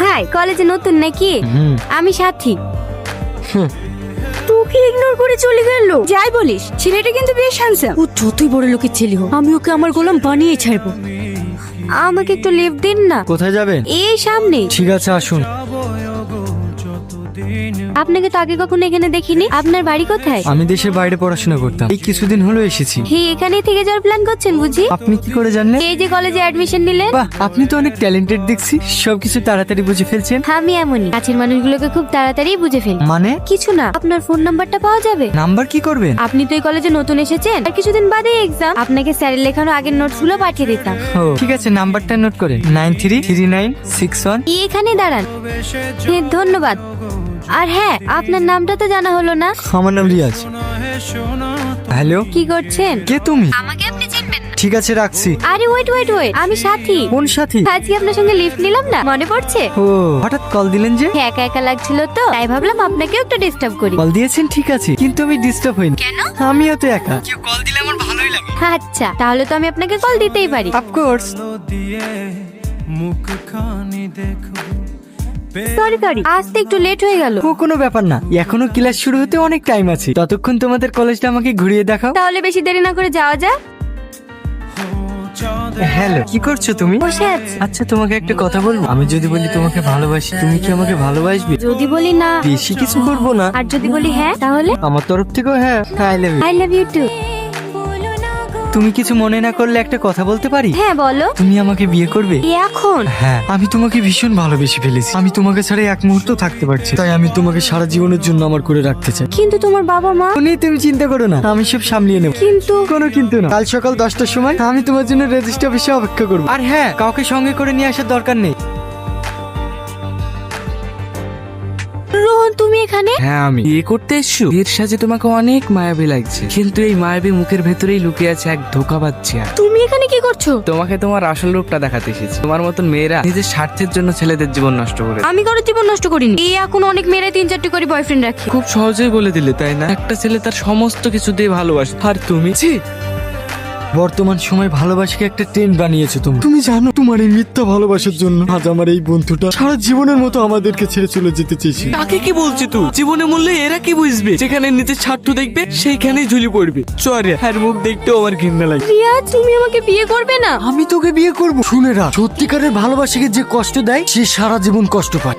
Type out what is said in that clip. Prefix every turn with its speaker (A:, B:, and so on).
A: High, কলেজে নতুন নাকি? আমি সাথী।
B: হুম।
A: তোকে ইগনোর করে চলে গেল। যাই বলিস, ছেলেটা কিন্তু বেশ হ্যান্ডসাম। ও যতই বড় লোকের ছেলে হোক, আমি ওকে আমার গোলাম বানিয়ে ছাড়বো। আমাকে একটু লিফট দিন না।
B: কোথায় যাবেন?
A: এই সামনে।
B: ঠিক আছে, আসুন।
A: আপনাকে তো আগে কখনো এখানে দেখিনি। আপনার বাড়ি কোথায়?
B: আমি দেশের বাইরে পড়াশোনা করতাম, এই কিছুদিন হলো এসেছি।
A: হে, এখানেই থেকে যাওয়ার প্ল্যান করছেন বুঝি?
B: আপনি কি করে জানলেন?
A: এই যে কলেজে অ্যাডমিশন নিলেন।
B: বাহ, আপনি তো অনেক ট্যালেন্টেড দেখছি, সবকিছু তাড়াতাড়ি বুঝে ফেলছেন।
A: আমি এমনই, কাছের মানুষগুলোকে খুব তাড়াতাড়ি বুঝে ফেলি।
B: মানে?
A: কিছু না, আপনার ফোন নাম্বারটা পাওয়া যাবে?
B: নাম্বার কি করবেন?
A: আপনি তো এই কলেজে নতুন এসেছেন, আর কিছুদিন বাদে এক্সাম। আপনাকে স্যারের লেখানো আগের নোটস গুলো পাঠিয়ে দিতাম।
B: ও ঠিক আছে, নাম্বারটা নোট করেন। 933961।
A: এখানে দাঁড়ান। হ্যাঁ, ধন্যবাদ। আর হ্যাঁ, আপনার নামটা তো জানা হলো না।
B: আমার নাম রিয়াজ। হ্যালো,
A: কি করছেন?
B: কে তুমি?
A: আমাকে আপনি চিনবেন না।
B: ঠিক আছে, রাখছি।
A: আরে ওয়েট ওয়েট ওয়েট, আমি সাথী।
B: কোন সাথী?
A: আজকে আপনার সঙ্গে লিফট নিলাম না, মনে পড়ছে?
B: ও, হঠাৎ কল দিলেন যে?
A: একা একা লাগছিল তো, তাই ভাবলাম আপনাকেও একটু ডিস্টার্ব করি।
B: কল দিয়েছেন ঠিক আছে, কিন্তু আমি ডিস্টার্ব হইনি।
A: কেন?
B: আমিও তো একা, কেউ কল দিলে আমার ভালোই লাগে।
A: আচ্ছা, তাহলে তো আমি আপনাকে কল দিতেই পারি।
B: অফকোর্স।
A: সরি সরি, আসতে একটু লেট হয়ে গেল।
B: ও কোনো ব্যাপার না, এখনো ক্লাস শুরু হতে অনেক টাইম আছে। ততক্ষণ তোমাদের কলেজটা আমাকে ঘুরিয়ে দেখাও।
A: তাহলে বেশি দেরি না করে যাওয়া যাক।
B: হ্যালো, কি করছো তুমি?
A: বসে আছি।
B: আচ্ছা, তোমাকে একটা কথা বলবো? আমি যদি বলি তোমাকে ভালোবাসি, তুমি কি আমাকে ভালোবাসবে?
A: যদি বলি না?
B: বেশি কিছু করবো না।
A: আর যদি বলি হ্যাঁ, তাহলে?
B: আমার তরফ থেকেও হ্যাঁ। I love you.
A: I love you too.
B: তুমি কিছু মনে না করলে একটা কথা বলতে পারি?
A: হ্যাঁ বলো।
B: তুমি আমাকে বিয়ে করবে?
A: এখন?
B: হ্যাঁ, আমি তোমাকে ভীষণ ভালোবেসে ফেলেছি। আমি তোমাকে ছাড়া এক মুহূর্ত থাকতে পারছি, তাই আমি তোমাকে সারা জীবনের জন্য আমার করে রাখতে চাই।
A: কিন্তু তোমার বাবা মা?
B: ও নিয়ে তুমি চিন্তা করো না, আমি সব সামলিয়ে নেব।
A: কিন্তু
B: কোনো কিন্তু না, কাল সকাল 10টার সময় আমি তোমার জন্য রেজিস্ট্রি অফিসে অপেক্ষা করবো। আর হ্যাঁ, কাউকে সঙ্গে করে নিয়ে আসার দরকার নেই।
A: রোহন, তুমি এখানে?
C: হ্যাঁ, আমি বিয়ে করতে এসছো। এর সাথে তোমাকে অনেক মায়াবী লাগছে, কিন্তু এই মায়াবী মুখের ভেতরেই লুকিয়ে আছে এক ধোঁকাবাজ চেহারা।
A: তুমি এখানে কি করছো?
C: তোমাকে তোমার আসল রূপটা দেখাতে এসেছি। তোমার মতন মেয়েরা নিজের স্বার্থের জন্য ছেলেদের জীবন নষ্ট করে।
A: আমি কারো জীবন নষ্ট করিনি। এই এখন অনেক মেয়েরা 3-4টি করে বয়ফ্রেন্ড রাখে।
C: খুব সহজেই বলে দিলে, তাই না? একটা ছেলে তার সমস্ত কিছু দিয়ে ভালোবাসে, আর তুমি ছি।
B: বর্তমান সময় ভালোবাসাকে একটা ট্রেন্ড বানিয়েছো তুমি। তুমি জানো, তোমার এই মিথ্যা ভালোবাসার জন্য আজ আমার এই বন্ধুটা সারা জীবনের মতো আমাদেরকে ছেড়ে চলে যেতে চেয়েছে।
C: তাকে কি বলছি তুই? জীবনে মূল্যে এরা কি বুঝবে? যেখানে নিজের স্বার্থ দেখবে সেইখানেই ঝুলি পড়বে। চরে আর মুখ দেখতেও আমার ঘৃণা লাগে।
A: রিয়া, তুমি আমাকে বিয়ে করবে না?
B: আমি তোকে বিয়ে করবো? শুনে রাখ, সত্যিকারের ভালোবাসাকে যে কষ্ট দেয় সে সারা জীবন কষ্ট পায়।